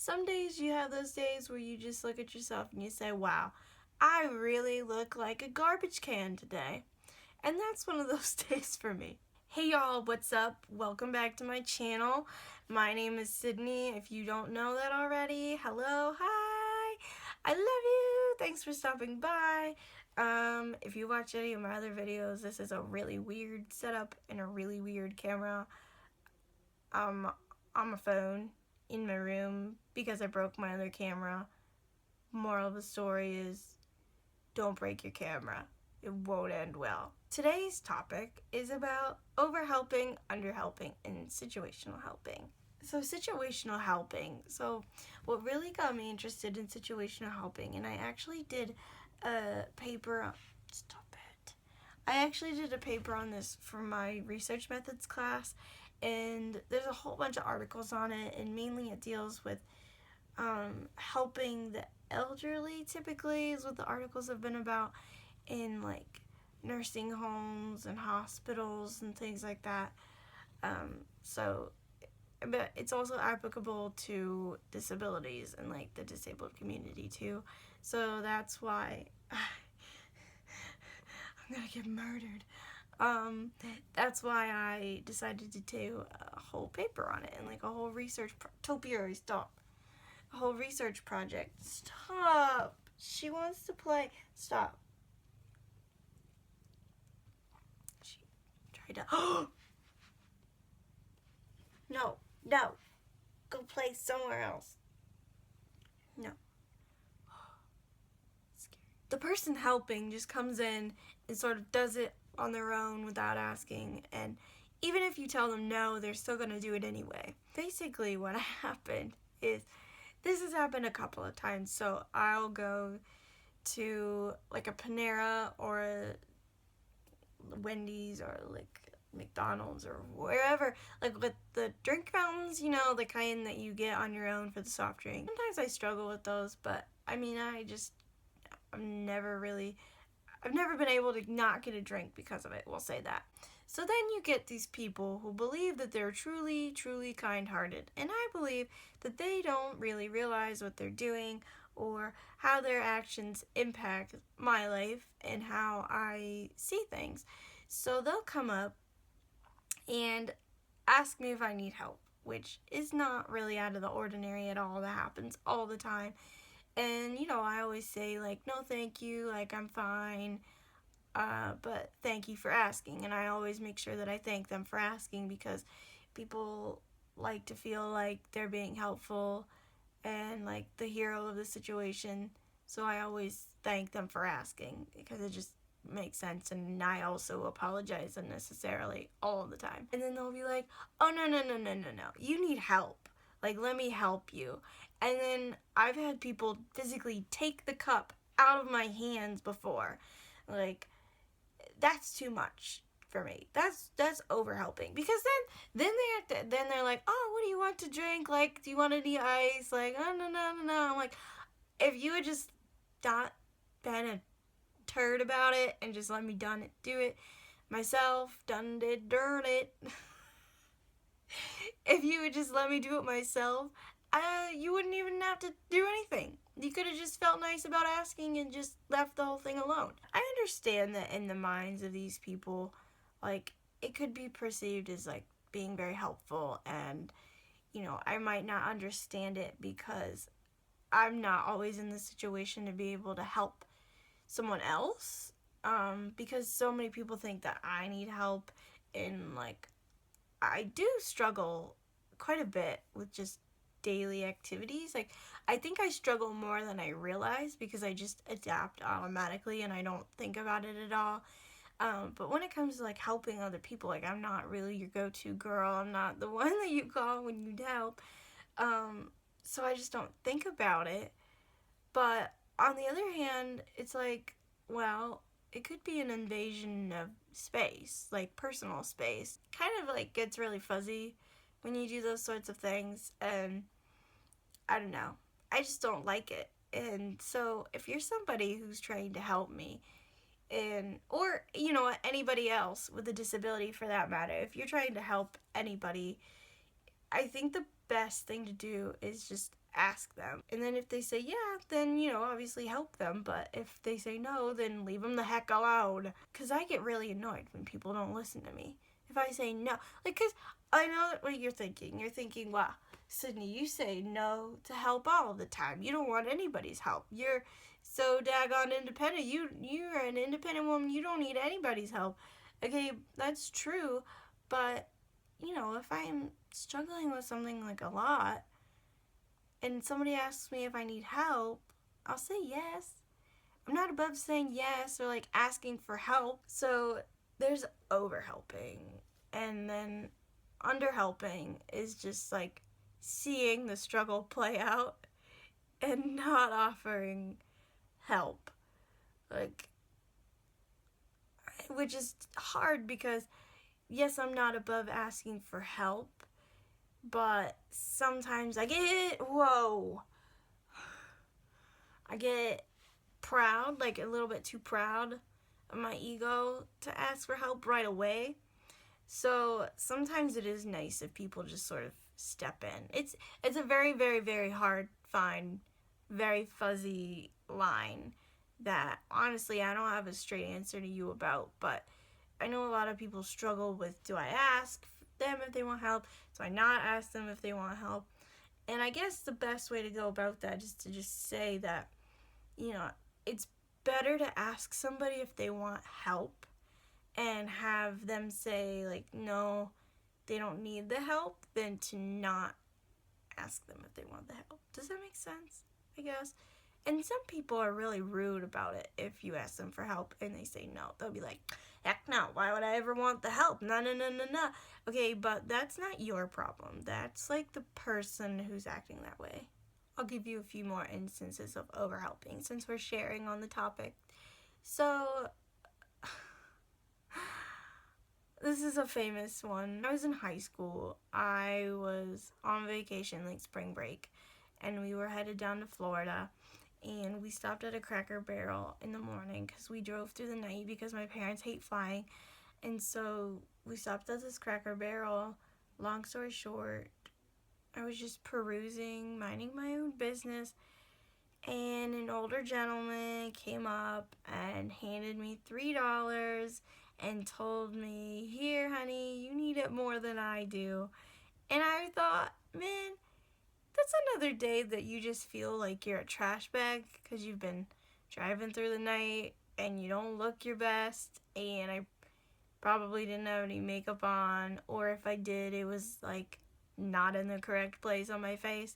Some days you have those days where you just look at yourself and you say, wow, I really look like a garbage can today. And that's one of those days for me. Hey y'all, what's up? Welcome back to my channel. My name is Sydney. If you don't know that already, hello, hi, I love you. Thanks for stopping by. If you watch any of my other videos, this is a really weird setup and a really weird camera. On my phone in my room because I broke my other camera. Moral of the story is, don't break your camera. It won't end well. Today's topic is about overhelping, underhelping, and situational helping. So situational helping. So what really got me interested in situational helping, and I actually did a paper, stop it. I actually did a paper on this for my research methods class, and there's a whole bunch of articles on it, and mainly it deals with helping the elderly, typically is what the articles have been about, in like nursing homes and hospitals and things like that. But it's also applicable to disabilities and like the disabled community too. So that's why I'm gonna get murdered. That's why I decided to do a whole paper on it and like a whole research topiary stop. A whole research project. Stop. She wants to play. Stop. She tried to. No. No. Go play somewhere else. No. Scary. The person helping just comes in and sort of does it on their own without asking, and even if you tell them no, they're still going to do it anyway. Basically what happened is, this has happened a couple of times. So I'll go to like a Panera or a Wendy's or like McDonald's or wherever, like with the drink fountains, you know, the kind that you get on your own for the soft drink. Sometimes I struggle with those, but I mean, I've never been able to not get a drink because of it, we'll say that. So then you get these people who believe that they're truly, truly kind-hearted. And I believe that they don't really realize what they're doing or how their actions impact my life and how I see things. So they'll come up and ask me if I need help, which is not really out of the ordinary at all. That happens all the time. And, you know, I always say, like, no, thank you, like, I'm fine, but thank you for asking. And I always make sure that I thank them for asking, because people like to feel like they're being helpful and, like, the hero of the situation. So I always thank them for asking, because it just makes sense, and I also apologize unnecessarily all the time. And then they'll be like, oh, no, you need help. Like, let me help you. And then I've had people physically take the cup out of my hands before. Like, that's too much for me. That's over helping. Because then they're like, oh, what do you want to drink? Like, do you want any ice? Like, oh, no. I'm like, if you had just not been a turd about it and just let me do it myself, done did darn it. If you would just let me do it myself, you wouldn't even have to do anything. You could have just felt nice about asking and just left the whole thing alone. I understand that in the minds of these people, like, it could be perceived as, like, being very helpful, and, you know, I might not understand it because I'm not always in the situation to be able to help someone else, because so many people think that I need help, and, like, I do struggle quite a bit with just daily activities. Like, I think I struggle more than I realize because I just adapt automatically and I don't think about it at all. But when it comes to like helping other people, like, I'm not really your go-to girl. I'm not the one that you call when you need help. So I just don't think about it. But on the other hand, it's like, well, it could be an invasion of space, like personal space. Kind of like gets really fuzzy when you do those sorts of things, and I don't know. I just don't like it. And so if you're somebody who's trying to help me, or, you know, anybody else with a disability for that matter, if you're trying to help anybody, I think the best thing to do is just ask them. And then if they say yeah, then, obviously help them. But if they say no, then leave them the heck alone. Because I get really annoyed when people don't listen to me. If I say no, because I know what you're thinking. You're thinking, wow, Sydney, you say no to help all the time. You don't want anybody's help. You're so daggone independent. You're an independent woman. You don't need anybody's help. Okay, that's true. But, if I'm struggling with something like a lot, and somebody asks me if I need help, I'll say yes. I'm not above saying yes or like asking for help. So there's over helping, and then under helping is just like seeing the struggle play out and not offering help. Like, which is hard because yes, I'm not above asking for help, but sometimes I get proud, like a little bit too proud of my ego to ask for help right away. So sometimes it is nice if people just sort of step in. It's a very, very, very hard, fine, very fuzzy line that honestly I don't have a straight answer to you about, but I know a lot of people struggle with, do I ask them if they want help? Do I not ask them if they want help? And I guess the best way to go about that is to just say that, it's better to ask somebody if they want help and have them say, like, no, they don't need the help, than to not ask them if they want the help. Does that make sense? I guess. And some people are really rude about it if you ask them for help and they say no. They'll be like, heck no, why would I ever want the help? No, no, no, no, no. Okay, but that's not your problem. That's like the person who's acting that way. I'll give you a few more instances of overhelping since we're sharing on the topic. So, this is a famous one. I was in high school. I was on vacation, like spring break, and we were headed down to Florida. And we stopped at a Cracker Barrel in the morning because we drove through the night because my parents hate flying. And so we stopped at this Cracker Barrel. Long story short, I was just perusing, minding my own business, and an older gentleman came up and handed me $3 and told me, here, honey, you need it more than I do. And I thought, man, that's another day that you just feel like you're a trash bag because you've been driving through the night and you don't look your best, and I probably didn't have any makeup on, or if I did, it was like not in the correct place on my face.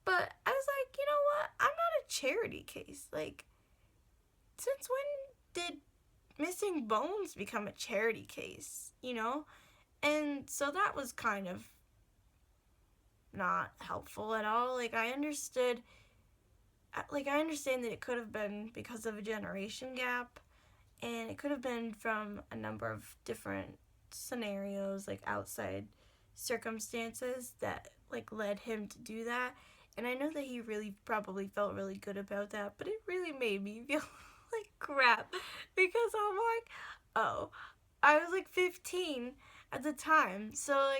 But I was like, you know what? I'm not a charity case. Like, since when did missing bones become a charity case, And so that was kind of not helpful at all. I understand that it could have been because of a generation gap, and it could have been from a number of different scenarios, like outside circumstances that led him to do that. And I know that he really probably felt really good about that, but it really made me feel like crap because I'm like, oh, I was 15 at the time, so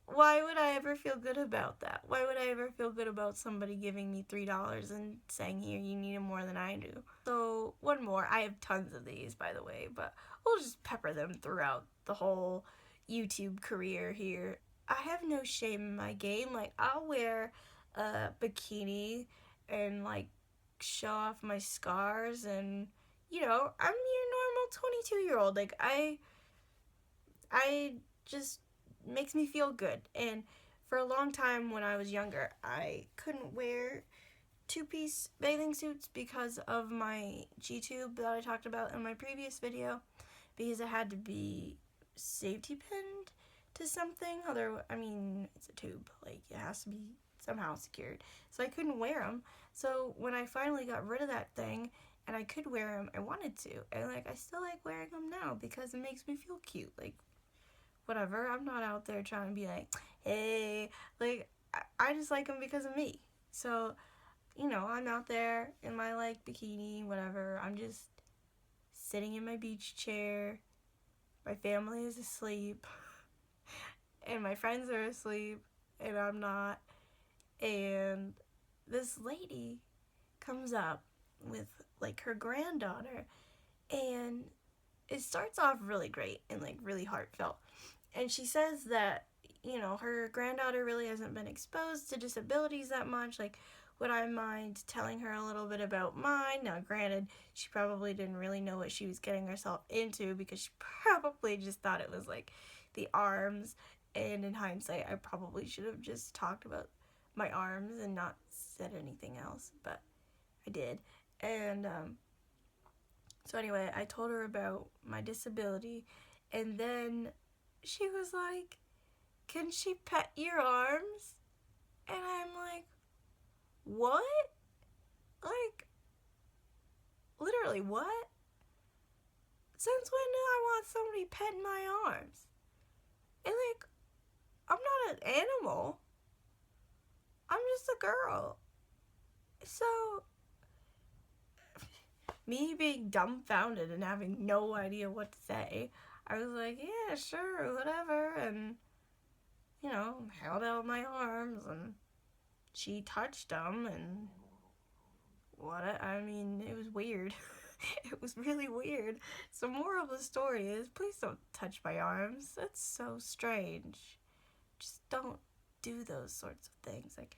why would I ever feel good about that? Why would I ever feel good about somebody giving me $3 and saying, here, you need it more than I do? So, one more. I have tons of these, by the way, but we'll just pepper them throughout the whole YouTube career here. I have no shame in my game. I'll wear a bikini and, show off my scars, and, I'm your normal 22-year-old. I just makes me feel good. And for a long time when I was younger, I couldn't wear two-piece bathing suits because of my G-tube that I talked about in my previous video, because it had to be safety pinned to something. It's a tube. It has to be somehow secured. So I couldn't wear them. So when I finally got rid of that thing and I could wear them, I wanted to. And I still like wearing them now because it makes me feel cute. Whatever, I'm not out there trying to be like, hey, I just like them because of me. So, I'm out there in my bikini, whatever. I'm just sitting in my beach chair. My family is asleep. And my friends are asleep. And I'm not. And this lady comes up with like her granddaughter, and it starts off really great and like really heartfelt. And she says that, her granddaughter really hasn't been exposed to disabilities that much. Like, would I mind telling her a little bit about mine? Now, granted, she probably didn't really know what she was getting herself into, because she probably just thought it was like the arms. And in hindsight, I probably should have just talked about my arms and not said anything else, but I did. And so anyway, I told her about my disability, and then she was like, "Can she pet your arms?" And I'm like, "What? Like, literally, what? Since when do I want somebody petting my arms?" And like, I'm not an animal. I'm just a girl. So, me being dumbfounded and having no idea what to say, I was like, "Yeah, sure, whatever." And, held out my arms, and she touched them, and it was weird. It was really weird. So, moral of the story is, please don't touch my arms. That's so strange. Just don't do those sorts of things. Like,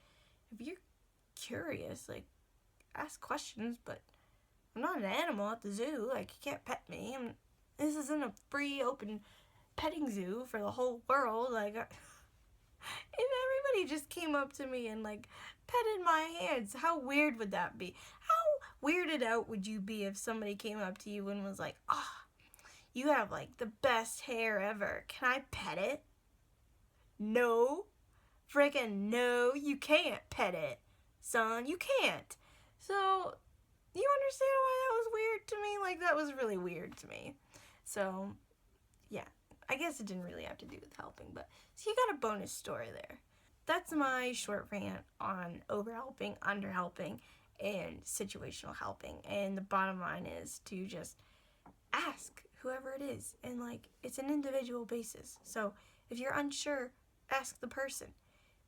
if you're curious, like, ask questions, but I'm not an animal at the zoo. Like, you can't pet me. This isn't a free, open petting zoo for the whole world. Like, if everybody just came up to me and, like, petted my hands, how weird would that be? How weirded out would you be if somebody came up to you and was like, "Oh, you have, like, the best hair ever. Can I pet it?" No. Friggin' no, you can't pet it, son. You can't. So, you understand why that was weird to me? Like, that was really weird to me. So, yeah. I guess it didn't really have to do with helping, but so you got a bonus story there. That's my short rant on overhelping, underhelping, and situational helping. And the bottom line is to just ask whoever it is. And, like, it's an individual basis. So if you're unsure, ask the person.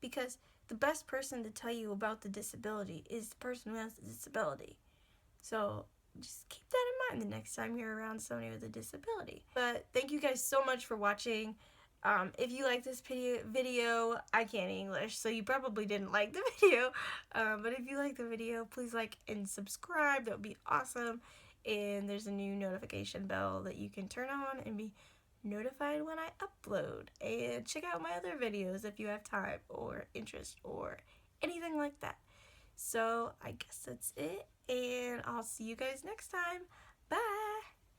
Because the best person to tell you about the disability is the person who has the disability. So just keep that in mind the next time you're around somebody with a disability. But thank you guys so much for watching. If you like this video, I can't English, so you probably didn't like the video. But if you like the video, please like and subscribe. That would be awesome. And there's a new notification bell that you can turn on and be notified when I upload. And check out my other videos if you have time or interest or anything like that. So I guess that's it, and I'll see you guys next time. Bye!